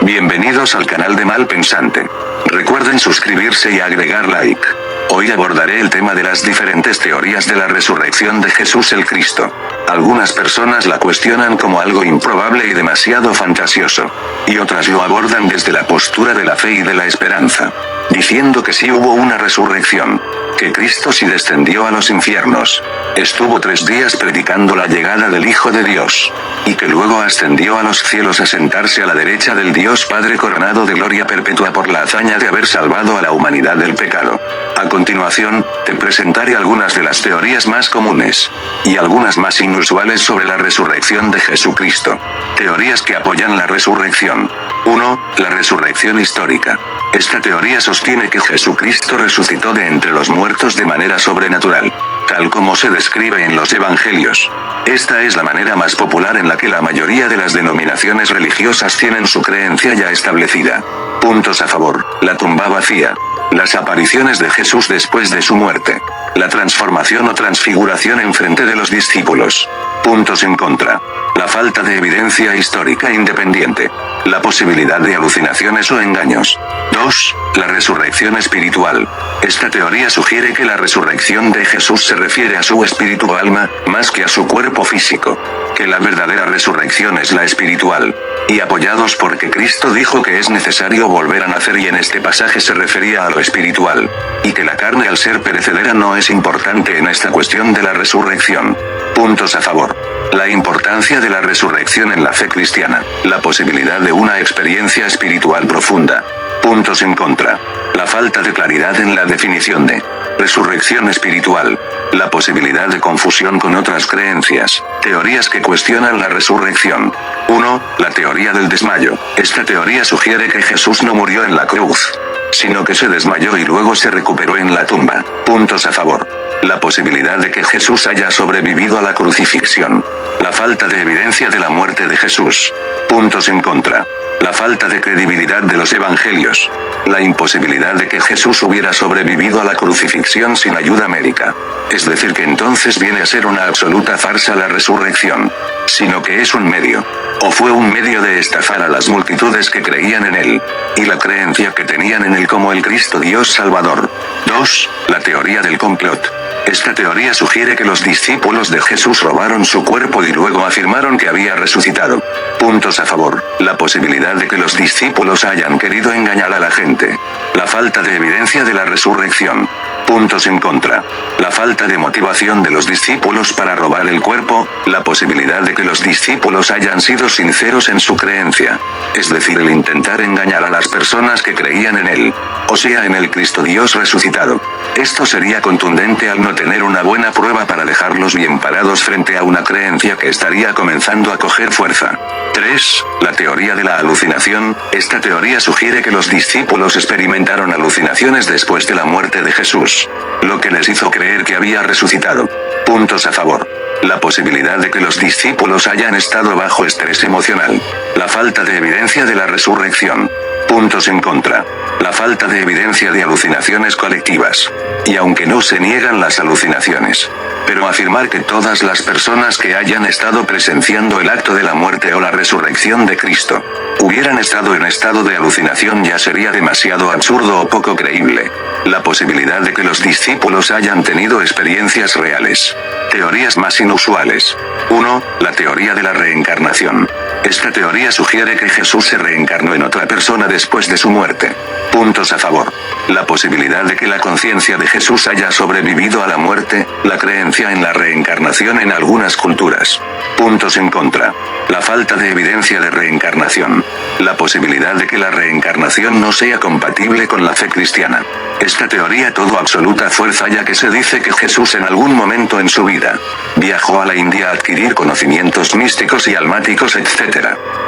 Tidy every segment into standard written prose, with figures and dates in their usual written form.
Bienvenidos al canal de Malpensante. Recuerden suscribirse y agregar like. Hoy abordaré el tema de las diferentes teorías de la resurrección de Jesús el Cristo. Algunas personas la cuestionan como algo improbable y demasiado fantasioso. Y otras lo abordan desde la postura de la fe y de la esperanza, diciendo que sí hubo una resurrección, que Cristo sí descendió a los infiernos, estuvo 3 días predicando la llegada del Hijo de Dios, y que luego ascendió a los cielos a sentarse a la derecha del Dios Padre coronado de gloria perpetua por la hazaña de haber salvado a la humanidad del pecado. A continuación, te presentaré algunas de las teorías más comunes, y algunas más inusuales sobre la resurrección de Jesucristo. Teorías que apoyan la resurrección. 1. La resurrección histórica. Esta teoría sostiene que Jesucristo resucitó de entre los muertos de manera sobrenatural, tal como se describe en los evangelios. Esta es la manera más popular en la que la mayoría de las denominaciones religiosas tienen su creencia ya establecida. Puntos a favor: la tumba vacía, las apariciones de Jesús después de su muerte, la transformación o transfiguración en frente de los discípulos. Puntos en contra: la falta de evidencia histórica independiente, la posibilidad de alucinaciones o engaños. 2. La resurrección espiritual. Esta teoría sugiere que la resurrección de Jesús se refiere a su espíritu o alma, más que a su cuerpo físico, que la verdadera resurrección es la espiritual, y apoyados porque Cristo dijo que es necesario volver a nacer y en este pasaje se refería a lo espiritual, y que la carne al ser perecedera no es importante en esta cuestión de la resurrección. Puntos a favor: la importancia de la resurrección en la fe cristiana, la posibilidad de una experiencia espiritual profunda. Puntos en contra: la falta de claridad en la definición de resurrección espiritual, la posibilidad de confusión con otras creencias, teorías que cuestionan la resurrección. 1. La teoría del desmayo. Esta teoría sugiere que Jesús no murió en la cruz, sino que se desmayó y luego se recuperó en la tumba. Puntos a favor: la posibilidad de que Jesús haya sobrevivido a la crucifixión, la falta de evidencia de la muerte de Jesús. Puntos en contra: la falta de credibilidad de los evangelios, la imposibilidad de que Jesús hubiera sobrevivido a la crucifixión sin ayuda médica. Es decir, que entonces viene a ser una absoluta farsa la resurrección, sino que es un medio, o fue un medio de estafar a las multitudes que creían en él, y la creencia que tenían en él como el Cristo Dios Salvador. 2. La teoría del complot. Esta teoría sugiere que los discípulos de Jesús robaron su cuerpo y luego afirmaron que había resucitado. Puntos a favor: la posibilidad de que los discípulos hayan querido engañar a la gente, la falta de evidencia de la resurrección. Puntos en contra: la falta de motivación de los discípulos para robar el cuerpo, la posibilidad de que los discípulos hayan sido sinceros en su creencia, es decir, el intentar engañar a las personas que creían en él, o sea, en el Cristo Dios resucitado. Esto sería contundente al no tener una buena prueba para dejarlos bien parados frente a una creencia que estaría comenzando a coger fuerza. 3. La teoría de la alucinación. Esta teoría sugiere que los discípulos experimentaron alucinaciones después de la muerte de Jesús, lo que les hizo creer que había resucitado. Puntos a favor: la posibilidad de que los discípulos hayan estado bajo estrés emocional, la falta de evidencia de la resurrección. Puntos en contra: la falta de evidencia de alucinaciones colectivas. Y aunque no se niegan las alucinaciones, pero afirmar que todas las personas que hayan estado presenciando el acto de la muerte o la resurrección de Cristo hubieran estado en estado de alucinación ya sería demasiado absurdo o poco creíble. La posibilidad de que los discípulos hayan tenido experiencias reales. Teorías más inusuales. 1. La teoría de la reencarnación. Esta teoría sugiere que Jesús se reencarnó en otra persona después de su muerte. Puntos a favor: la posibilidad de que la conciencia de Jesús haya sobrevivido a la muerte, la creencia en la reencarnación en algunas culturas. Puntos en contra: la falta de evidencia de reencarnación, la posibilidad de que la reencarnación no sea compatible con la fe cristiana. Esta teoría tuvo absoluta fuerza ya que se dice que Jesús en algún momento en su vida viajó a la India a adquirir conocimientos místicos y almáticos, etc.,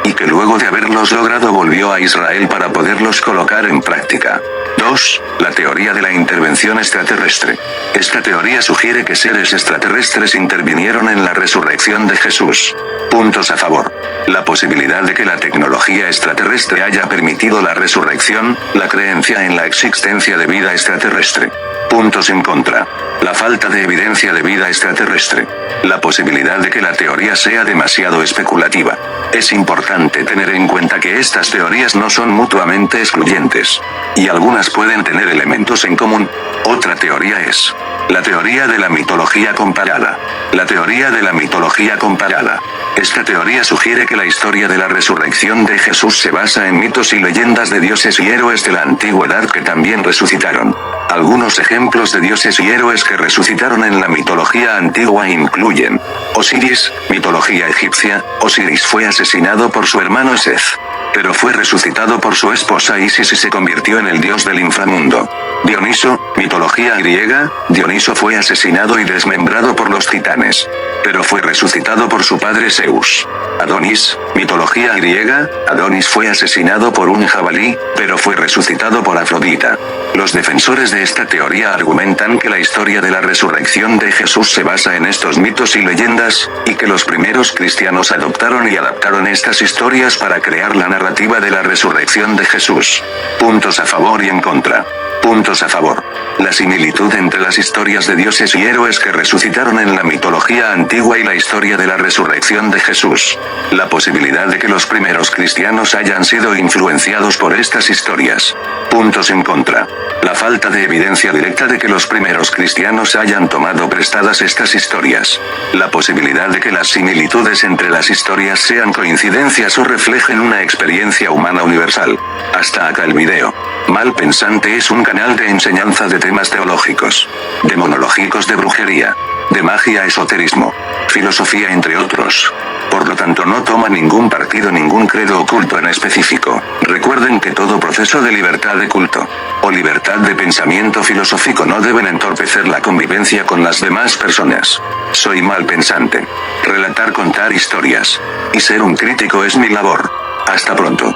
y que luego de haberlos logrado volvió a Israel para poderlos colocar en práctica. 2. La teoría de la intervención extraterrestre. Esta teoría sugiere que seres extraterrestres intervinieron en la resurrección de Jesús. Puntos a favor: la posibilidad de que la tecnología extraterrestre haya permitido la resurrección, la creencia en la existencia de vida extraterrestre. Puntos en contra. La falta de evidencia de vida extraterrestre. La posibilidad de que la teoría sea demasiado especulativa. Es importante tener en cuenta que estas teorías no son mutuamente excluyentes. Y algunas pueden tener elementos en común. Otra teoría es la teoría de la mitología comparada. La teoría de la mitología comparada. Esta teoría sugiere que la historia de la resurrección de Jesús se basa en mitos y leyendas de dioses y héroes de la antigüedad que también resucitaron. Algunos ejemplos de dioses y héroes que resucitaron en la mitología antigua incluyen Osiris, mitología egipcia. Osiris fue asesinado por su hermano Seth, pero fue resucitado por su esposa Isis y se convirtió en el dios del inframundo. Dioniso, mitología griega. Dioniso fue asesinado y desmembrado por los titanes, pero fue resucitado por su padre Zeus. Adonis, mitología griega. Adonis fue asesinado por un jabalí, pero fue resucitado por Afrodita. Los defensores de esta teoría argumentan que la historia de la resurrección de Jesús se basa en estos mitos y leyendas, y que los primeros cristianos adoptaron y adaptaron estas historias para crear la narrativa de la resurrección de Jesús. Puntos a favor y en contra. Puntos a favor. La similitud entre las historias de dioses y héroes que resucitaron en la mitología antigua y la historia de la resurrección de Jesús. La posibilidad de que los primeros cristianos hayan sido influenciados por estas historias. Puntos en contra. La falta de evidencia directa de que los primeros cristianos hayan tomado prestadas estas historias. La posibilidad de que las similitudes entre las historias sean coincidencias o reflejen una experiencia humana universal. Hasta acá el video. Malpensante es un canal de enseñanza de temas teológicos, demonológicos, de brujería, de magia, esoterismo, filosofía, entre otros. Por lo tanto, no toma ningún partido, ningún credo oculto en específico. Recuerden que todo proceso de libertad de culto o libertad de pensamiento filosófico no deben entorpecer la convivencia con las demás personas. Soy Malpensante. Relatar, contar historias y ser un crítico es mi labor. Hasta pronto.